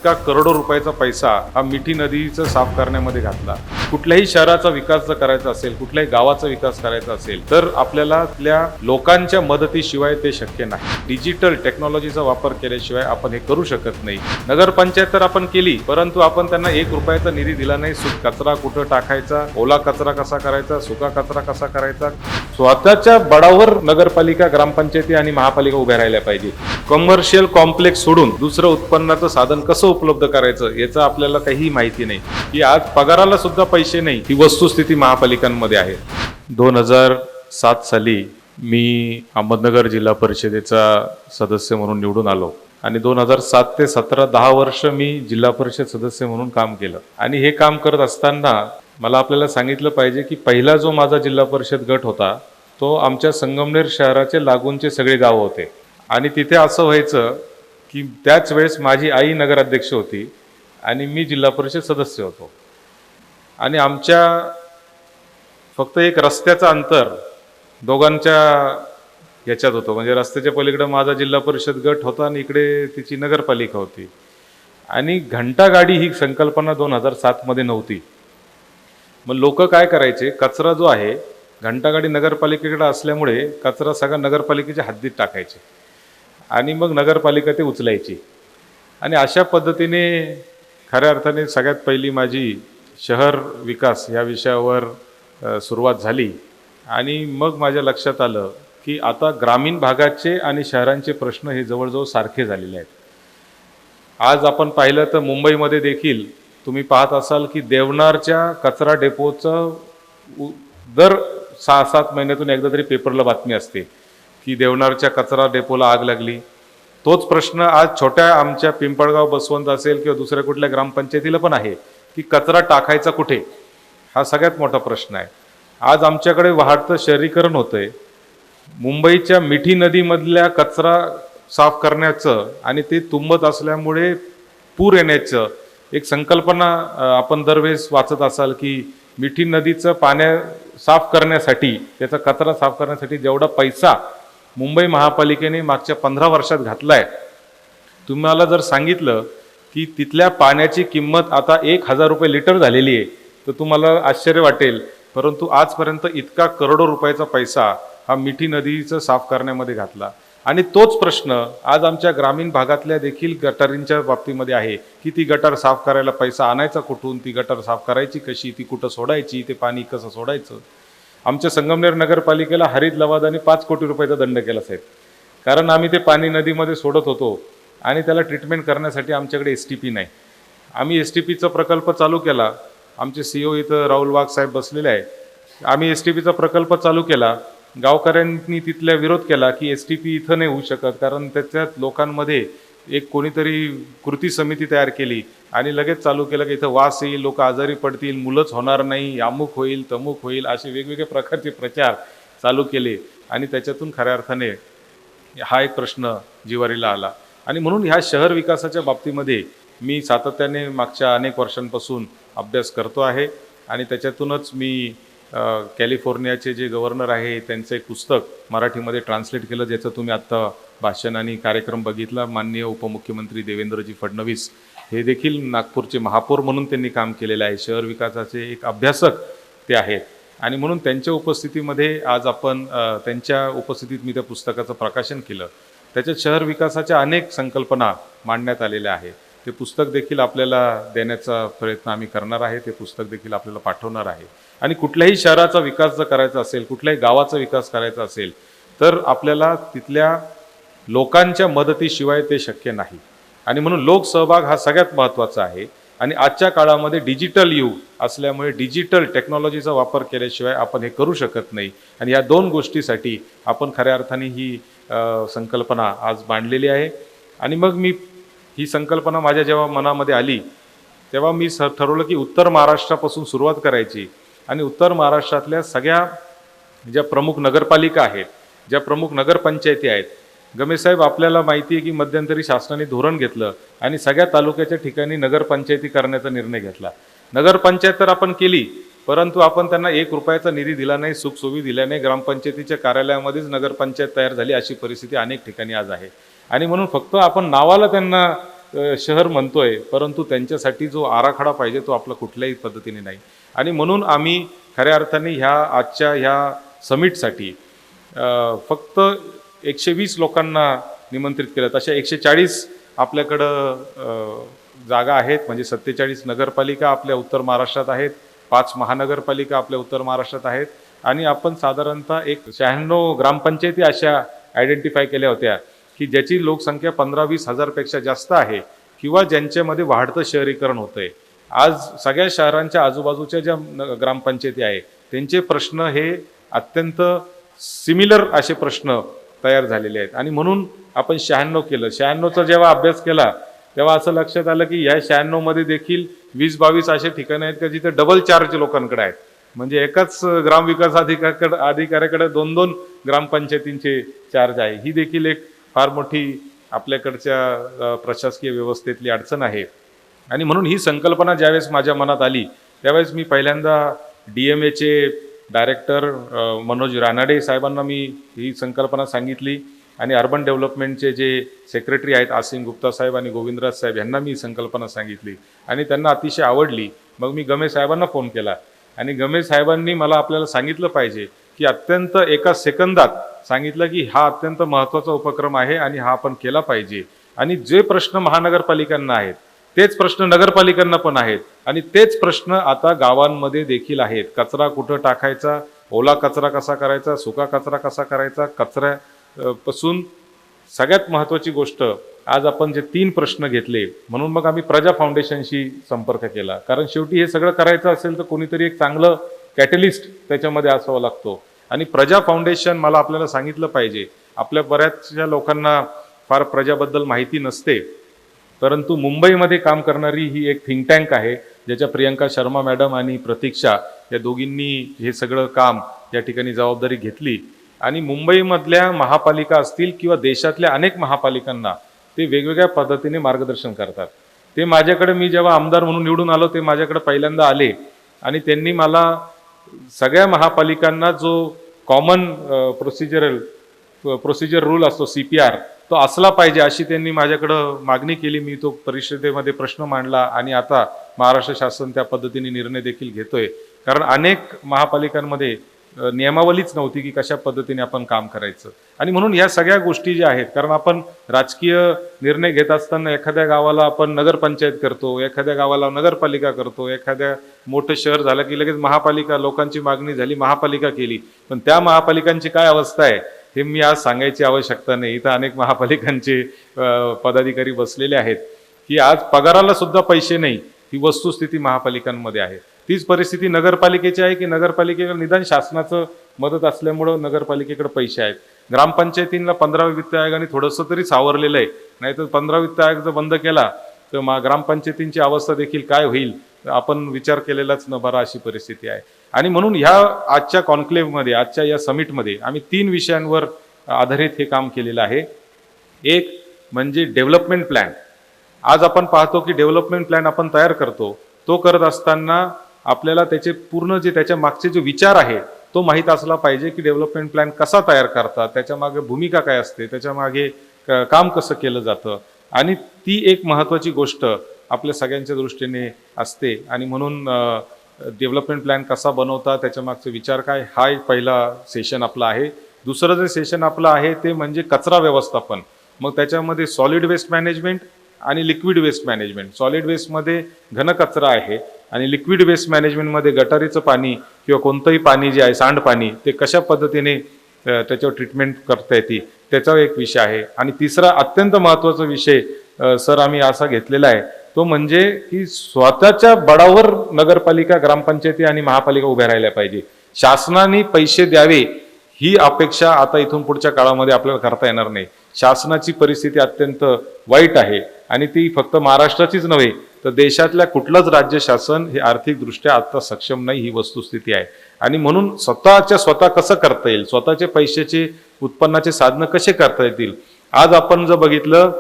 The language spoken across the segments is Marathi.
इतका करोडो रुपयाचा पैसा हा मिठी नदीचं साफ करण्यामध्ये घातला। कुठल्याही शहराचा विकास जर करायचा असेल, कुठल्याही गावाचा विकास करायचा असेल तर आपल्याला आपल्या लोकांच्या मदतीशिवाय ते शक्य नाही। डिजिटल टेक्नॉलॉजीचा वापर केल्याशिवाय आपण हे करू शकत नाही। नगरपंचायत तर आपण केली, परंतु आपण त्यांना 1 रुपयाचा निधी दिला नाही। कचरा कुठं टाकायचा, ओला कचरा कसा करायचा, सुका कचरा कसा करायचा, स्वतःच्या बळावर नगरपालिका, ग्रामपंचायती आणि महापालिका उभ्या राहिल्या पाहिजे। कमर्शियल कॉम्प्लेक्स सोडून दुसरं उत्पन्नाचं साधन कसं उपलब्ध करायचं याचं आपल्याला काही माहिती नाही, की आज पगाराला सुद्धा पैसे नाही, ही वस्तुस्थिती महापालिकांमध्ये आहे। 2007 साली मी अहमदनगर जिल्हा परिषदेचा सदस्य म्हणून निवडून आलो आणि 2007 ते 17 10 वर्ष मी जिल्हा परिषद सदस्य म्हणून काम केलं। आणि हे काम करत असताना मला आपल्याला सांगितलं पाहिजे की पहिला जो माझा जिल्हा परिषद गट होता तो आमच्या संगमनेर शहराचे लागूनचे सगळे गाव होते। आणि तिथे असं व्हायचं की त्याच वेळेस माझी आई नगराध्यक्ष होती आणि मी जिल्हा परिषद सदस्य होतो। आणि आमच्या फक्त एक रस्त्याचं अंतर दोघांच्या याच्यात होतं, म्हणजे रस्त्याच्या पलीकडे माझा जिल्हा परिषद गट होता आणि इकडे तिची नगरपालिका होती। आणि घंटागाडी ही संकल्पना 2007 मध्ये नव्हती। मग लोक काय करायचे, कचरा जो आहे घंटागाडी नगरपालिकेकडे असल्यामुळे कचरा सगळा नगरपालिकेच्या हद्दीत टाकायचे आणि मग नगरपालिका ते उचलायची। आणि अशा पद्धतीने खऱ्या अर्थाने सगळ्यात पहिली माझी शहर विकास या विषयावर सुरुवात झाली। आणि मग माझ्या लक्षात आलं की आता ग्रामीण भागाचे आणि शहरांचे प्रश्न हे जवळजवळ सारखे झालेले आहेत। आज आपण पाहिलं तर मुंबईमध्ये देखील तुम्ही पाहत असाल की देवनारच्या कचरा डेपोचं दर 6-7 महिन्यातून एकदा तरी पेपरला बातमी असते की देवनारच्या कचरा डेपोला आग लागली। तोच प्रश्न आज छोट्या आमच्या पिंपळगाव, बसवंत असेल किंवा दुसऱ्या कुठल्या ग्रामपंचायतीला पण आहे की कचरा टाकायचा कुठे, हा सगळ्यात मोठा प्रश्न आहे। आज आमच्याकडे वाढतं शहरीकरण होतंय। मुंबईच्या मिठी नदीमधल्या कचरा साफ करण्याचं आणि ते तुंबत असल्यामुळे पूर येण्याचं एक संकल्पना आपण दरवेळेस वाचत असाल की मिठी नदीचं पाण्या साफ करण्यासाठी, त्याचा कचरा साफ करण्यासाठी जेवढा पैसा मुंबई महापालिकेने मागच्या 15 वर्षात घातलाय, तुम्हाला जर सांगितलं की तिथल्या पाण्याची किंमत आता 1000 रुपये लिटर झालेली आहे तर तुम्हाला आश्चर्य वाटेल। परंतु आजपर्यंत इतका करोडो रुपयाचा पैसा हा मिठी नदीचं साफ करण्यामध्ये घातला। आणि तोच प्रश्न आज आमच्या ग्रामीण भागातल्या देखील गटारींच्या बाबतीमध्ये आहे की ती गटार साफ करायला पैसा आणायचा कुठून, ती गटार साफ करायची कशी, ती कुठं सोडायची, ते पाणी कसं सोडायचं। आमच्या संगमनेर नगरपालिकेला हरित लवादाने 5 कोटी रुपयाचा दंड केला साहेब, कारण आम्ही ते पाणी नदीमध्ये सोडत होतो आणि त्याला ट्रीटमेंट करण्यासाठी आमच्याकडे STP नाही। आम्ही STPचा प्रकल्प चालू केला, आमचे CEO इथं राहुल वाघ साहेब बसलेले आहे। आम्ही STPचा प्रकल्प चालू केला, गावकऱ्यांनी तिथल्या विरोध केला की STP इथं नाही होऊ शकत, कारण त्याच्यात लोकांमध्ये एक कोणीतरी कृती समिती तयार केली आणि लगेच चालू केलं की इथं वास येईल, लोक आजारी पडतील, मुलंच होणार नाही, अमुक होईल, तमुक होईल, असे वेगवेगळे प्रकारचे प्रचार चालू केले। आणि त्याच्यातून खऱ्या अर्थाने हा एक प्रश्न जिव्हारीला आला। आणि म्हणून ह्या शहर विकासाच्या बाबतीमध्ये मी सातत्याने मागच्या अनेक वर्षांपासून अभ्यास करतो आहे। आणि त्याच्यातूनच मी कॅलिफोर्नियाचे जे गव्हर्नर आहे त्यांचं एक पुस्तक मराठीमध्ये ट्रान्सलेट केलं, ज्याचं तुम्ही आत्ता भाषण आणि कार्यक्रम बघितला। माननीय उपमुख्यमंत्री देवेंद्रजी फडणवीस हे देखील नागपूरचे महापौर म्हणून त्यांनी काम केलेलं आहे, शहर विकासाचे एक अभ्यासक ते आहेत। आणि म्हणून त्यांच्या उपस्थितीमध्ये आज आपण त्यांच्या उपस्थितीत मी त्या पुस्तकाचं प्रकाशन केलं। त्याच्यात शहर विकासाच्या अनेक संकल्पना मांडण्यात आलेल्या आहेत। ते पुस्तक देखील आपल्याला देण्याचा प्रयत्न आम्ही करणार आहे, ते पुस्तक देखील आपल्याला पाठवणार आहे। आणि कुठल्याही शहराचा विकास जर करायचा असेल, कुठल्याही गावाचा विकास करायचा असेल तर आपल्याला तिथल्या लोकांच्या मदतीशिवाय ते शक्य नाही। आणि म्हणून लोकसहभाग हा सगळ्यात महत्त्वाचा आहे। आणि आजच्या काळामध्ये डिजिटल युग असल्यामुळे डिजिटल टेक्नॉलॉजीचा वापर केल्याशिवाय आपण हे करू शकत नाही। आणि या 2 गोष्टीसाठी आपण खऱ्या अर्थाने ही संकल्पना आज मांडलेली आहे। आणि मग मी ही संकल्पना माझ्या जेव्हा मनामध्ये आली तेव्हा मी ठरवलं की उत्तर महाराष्ट्रापासून सुरुवात करायची आणि उत्तर महाराष्ट्रातल्या सगळ्या ज्या प्रमुख नगरपालिका आहेत, ज्या प्रमुख नगरपंचायती आहेत, गमेशसाहेब आपल्याला माहिती आहे की मध्यंतरी शासनाने धोरण घेतलं आणि सगळ्या तालुक्याच्या ठिकाणी नगरपंचायती करण्याचा निर्णय घेतला। नगरपंचायत तर आपण केली, परंतु आपण त्यांना 1 रुपयाचा निधी दिला नाही, सुखसोयी दिल्या नाही। ग्रामपंचायतीच्या कार्यालयामध्येच नगरपंचायत तयार झाली, अशी परिस्थिती अनेक ठिकाणी आज आहे। आणि म्हणून फक्त आपण नावाला त्यांना शहर म्हणतोय, परंतु त्यांच्यासाठी जो आराखडा पाहिजे तो आपला कुठल्याही पद्धतीने नाही. आणि म्हणून आम्ही खऱ्या अर्थाने आजच्या ह्या समिटसाठी फक्त 120 लोकांना निमंत्रित केलं. तशा 140 आपल्याकडं जागा आहेत, म्हणजे 47 नगरपालिका आपल्या उत्तर महाराष्ट्रात आहेत, 5 महानगरपालिका आपल्या उत्तर महाराष्ट्रात आहेत, आणि आपण साधारणतः 96 ग्रामपंचायती अशा आयडेंटिफाय केल्या होत्या की ज्याची लोकसंख्या 15-20 हजारपेक्षा जास्त आहे किंवा ज्यांच्यामध्ये वाढतं शहरीकरण होतंय. आज सगळ्या शहरांच्या आजूबाजूच्या ज्या ग्रामपंचायती आहेत त्यांचे प्रश्न हे अत्यंत सिमिलर असे प्रश्न तयार झालेले आहेत. आणि म्हणून आपण 96 केलं. 96चा जेव्हा अभ्यास केला तेव्हा असं लक्षात आलं की या 96 मध्ये देखील 20-22 असे ठिकाणं आहेत का जिथे डबल चार्ज लोकांकडे आहेत. म्हणजे एकाच ग्रामविकास अधिकाऱ्याकडे 2-2 ग्रामपंचायतींचे चार्ज आहे. ही देखील एक फार मोठी आपल्याकडच्या प्रशासकीय व्यवस्थेतली अडचण आहे. आणि म्हणून ही संकल्पना ज्यावेळेस माझ्या मनात आली त्यावेळेस मी पहिल्यांदा DMAचे डायरेक्टर मनोज रानाडे साहेबांना मी ही संकल्पना सांगितली, आणि अर्बन डेव्हलपमेंटचे जे सेक्रेटरी आहेत आसिम गुप्ता साहेब आणि गोविंदराज साहेब यांना मी संकल्पना सांगितली आणि त्यांना अतिशय आवडली. मग मी गमे साहेबांना फोन केला आणि गमे साहेबांनी मला आपल्याला सांगितलं पाहिजे की अत्यंत एका सेकंदात सांगितलं की हा अत्यंत महत्त्वाचा उपक्रम आहे आणि हा आपण केला पाहिजे. आणि जे प्रश्न महानगरपालिकांना आहेत तेच प्रश्न नगरपालिकांना पण आहेत, आणि तेच प्रश्न आता गावांमध्ये देखील आहेत. कचरा कुठं टाकायचा, ओला कचरा कसा करायचा, सुका कचरा कसा करायचा, कचऱ्यापासून सगळ्यात महत्त्वाची गोष्ट आज आपण जे 3 प्रश्न घेतले, म्हणून मग आम्ही प्रजा फाउंडेशनशी संपर्क केला. कारण शेवटी हे सगळं करायचं असेल तर कोणीतरी एक चांगलं कॅटलिस्ट त्याच्यामध्ये असावा लागतो. आणि प्रजा फाउंडेशन मला आपल्याला सांगितलं पाहिजे, आपल्या बऱ्याचशा लोकांना फार प्रजाबद्दल माहिती नसते, परंतु मुंबईमध्ये काम करणारी ही एक थिंक टँक आहे ज्याच्या प्रियंका शर्मा मॅडम आणि प्रतीक्षा या दोघींनी हे सगळं काम या ठिकाणी जबाबदारी घेतली. आणि मुंबईमधल्या महापालिका असतील किंवा देशातल्या अनेक महापालिकांना ते वेगवेगळ्या पद्धतीने मार्गदर्शन करतात. ते माझ्याकडे, मी जेव्हा आमदार म्हणून निवडून आलो ते माझ्याकडे पहिल्यांदा आले आणि त्यांनी मला सगळ्या महापालिकांना जो कॉमन प्रोसिजर रूल असतो CPR तो असला पाहिजे अशी त्यांनी माझ्याकडं मागणी केली. मी तो परिषदेमध्ये प्रश्न मांडला आणि आता महाराष्ट्र शासन त्या पद्धतीने निर्णय देखील घेतोय. कारण अनेक महापालिकांमध्ये नियमावलीच नव्हती की कशा पद्धतीने आपण काम करायचं. आणि म्हणून या सगळ्या गोष्टी ज्या आहेत, कारण आपण राजकीय निर्णय घेत असताना एखाद्या गावाला आपण नगरपंचायत करतो, एखाद्या गावाला नगरपालिका करतो, एखाद्या मोठं शहर झालं की लगेच महापालिका, लोकांची मागणी झाली महापालिका केली. पण त्या महापालिकांची काय अवस्था आहे हे मी आज सांगायची आवश्यकता नाही. इथं अनेक महापालिकांचे पदाधिकारी बसलेले आहेत की आज पगाराला सुद्धा पैसे नाही, ही वस्तुस्थिती महापालिकांमध्ये आहे. तीच परिस्थिती नगरपालिकेची आहे की नगरपालिकेला निदान शासनाचं मदत असल्यामुळं नगरपालिकेकडे पैसे आहेत. ग्रामपंचायतींना 15व्या वित्त आयोगाने थोडंसं तरी सावरलेलं आहे, नाहीतर 15 वित्त आयोग जर बंद केला तर ग्रामपंचायतींची अवस्था देखील काय होईल आपण विचार केलेलाच न बरा अशी परिस्थिती आहे. आणि म्हणून ह्या आजच्या कॉन्क्लेव्हमध्ये, आजच्या या समिटमध्ये आम्ही 3 विषयांवर आधारित हे काम केलेलं आहे. एक म्हणजे डेव्हलपमेंट प्लॅन. आज आपण पाहतो की डेव्हलपमेंट प्लॅन आपण तयार करतो, तो करत असताना आपल्याला त्याचे पूर्ण जे त्याच्या मागचे जे विचार आहे तो माहीत असला पाहिजे की डेव्हलपमेंट प्लॅन कसा तयार करतात, त्याच्या मागे भूमिका काय असते, त्याच्या मागे काम कसं केलं जातं. आणि ती एक महत्त्वाची गोष्ट आपल्या सगळ्यांच्या दृष्टीने असते. आणि म्हणून डेव्हलपमेंट प्लॅन कसा बनवता, त्याच्या मागचे विचार काय, हा एक पहिला सेशन आपला आहे. दुसरं जे सेशन आपलं आहे ते म्हणजे कचरा व्यवस्थापन. मग त्याच्यामध्ये सॉलिड वेस्ट मॅनेजमेंट आणि लिक्विड वेस्ट मॅनेजमेंट. सॉलिड वेस्टमध्ये घन कचरा आहे आणि लिक्विड वेस्ट मॅनेजमेंटमध्ये गटारीचं पाणी किंवा कोणतंही पाणी जे आहे, सांडपाणी, ते कशा पद्धतीने त्याच्यावर ट्रीटमेंट करता येते त्याचा एक विषय आहे. आणि तिसरा अत्यंत महत्त्वाचा विषय सर आम्ही असा घेतलेला आहे तो म्हणजे की स्वतःच्या बळावर नगरपालिका, ग्रामपंचायती आणि महापालिका उभ्या राहिल्या पाहिजे. शासनाने पैसे द्यावे ही अपेक्षा आता इथून पुढच्या काळामध्ये आपल्याला करता येणार नाही. शासनाची परिस्थिती अत्यंत वाईट आहे आणि ती फक्त महाराष्ट्राचीच नव्हे तर देशातल्या कुठलंच राज्य शासन हे आर्थिकदृष्ट्या आता सक्षम नाही, ही वस्तुस्थिती आहे. आणि म्हणून स्वतः कसं करता येईल, स्वतःचे पैशाचे उत्पन्नाचे साधनं कसे करता येतील. आज आपण जर बघितलं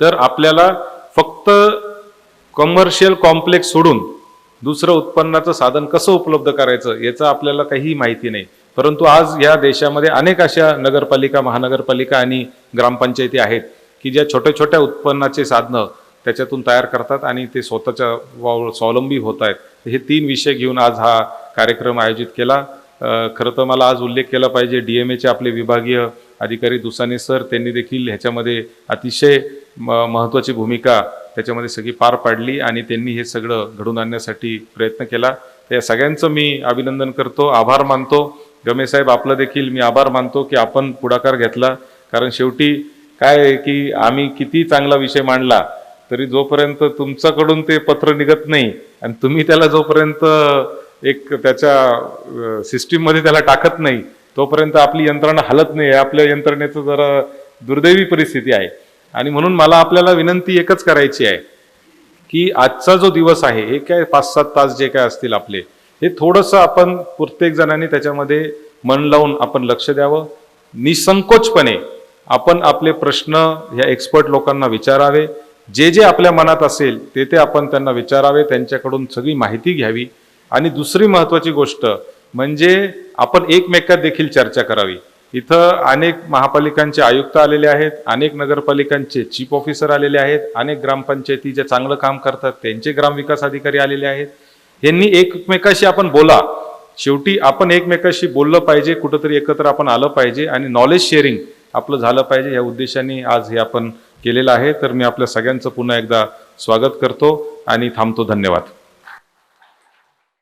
तर आपल्याला फक्त कमर्शियल कॉम्प्लेक्स सोडून दुसरं उत्पन्नाचं साधन कसं उपलब्ध करायचं याचं आपल्याला काहीही माहिती नाही. परंतु आज या देशामध्ये अनेक अशा नगरपालिका, महानगरपालिका आणि ग्रामपंचायती आहेत की ज्या छोट्या छोट्या उत्पन्नाचे साधनं त्याच्यातून तयार करतात आणि ते स्वतःच्या स्वावलंबी होत आहेत. हे 3 विषय घेऊन आज हा कार्यक्रम आयोजित केला. खरं तर मला आज उल्लेख केला पाहिजे DMAचे आपले विभागीय अधिकारी दुसाने सर, त्यांनी देखील ह्याच्यामध्ये अतिशय महत्त्वाची भूमिका त्याच्यामध्ये सगळी पार पाडली आणि त्यांनी हे सगळं घडून आणण्यासाठी प्रयत्न केला. त्या सगळ्यांचं मी अभिनंदन करतो, आभार मानतो. गमेसाहेब, आपलं देखील मी आभार मानतो की आपण पुढाकार घेतला. कारण शेवटी काय आहे की आम्ही किती चांगला विषय मांडला तरी जोपर्यंत तुमच्याकडून ते पत्र निघत नाही आणि तुम्ही त्याला जोपर्यंत एक त्याच्या सिस्टीममध्ये त्याला टाकत नाही तोपर्यंत आपली यंत्रणा हलत नाही. आपल्या यंत्रणेचं जरा दुर्दैवी परिस्थिती आहे. आणि म्हणून मला आपल्याला विनंती एकच करायची आहे की आजचा जो दिवस आहे, हे काय 5-7 तास जे काय असतील आपले, हे थोडंसं आपण प्रत्येक जणांनी त्याच्यामध्ये मन लावून आपण लक्ष द्यावं. निसंकोचपणे आपण आपले प्रश्न ह्या एक्सपर्ट लोकांना विचारावे. जे जे आपल्या मनात असेल ते आपण त्यांना विचारावे, त्यांच्याकडून सगळी माहिती घ्यावी. आणि दुसरी महत्त्वाची गोष्ट म्हणजे आपण एकमेकात देखील चर्चा करावी. इथं अनेक महापालिकांचे आयुक्त आलेले आहेत, अनेक नगरपालिकांचे चीफ ऑफिसर आलेले आहेत, अनेक ग्रामपंचायती जे चांगलं काम करतात त्यांचे ग्रामविकास अधिकारी आलेले आहेत. यांनी एकमेकाशी आपण बोला. शेवटी आपण एकमेकाशी बोललं पाहिजे, कुठंतरी एकत्र आपण आलं पाहिजे आणि नॉलेज शेअरिंग आपलं झालं पाहिजे. या उद्देशाने आज हे आपण केलेलं आहे. तर मी आपल्या सगळ्यांचं पुन्हा एकदा स्वागत करतो आणि थांबतो. धन्यवाद.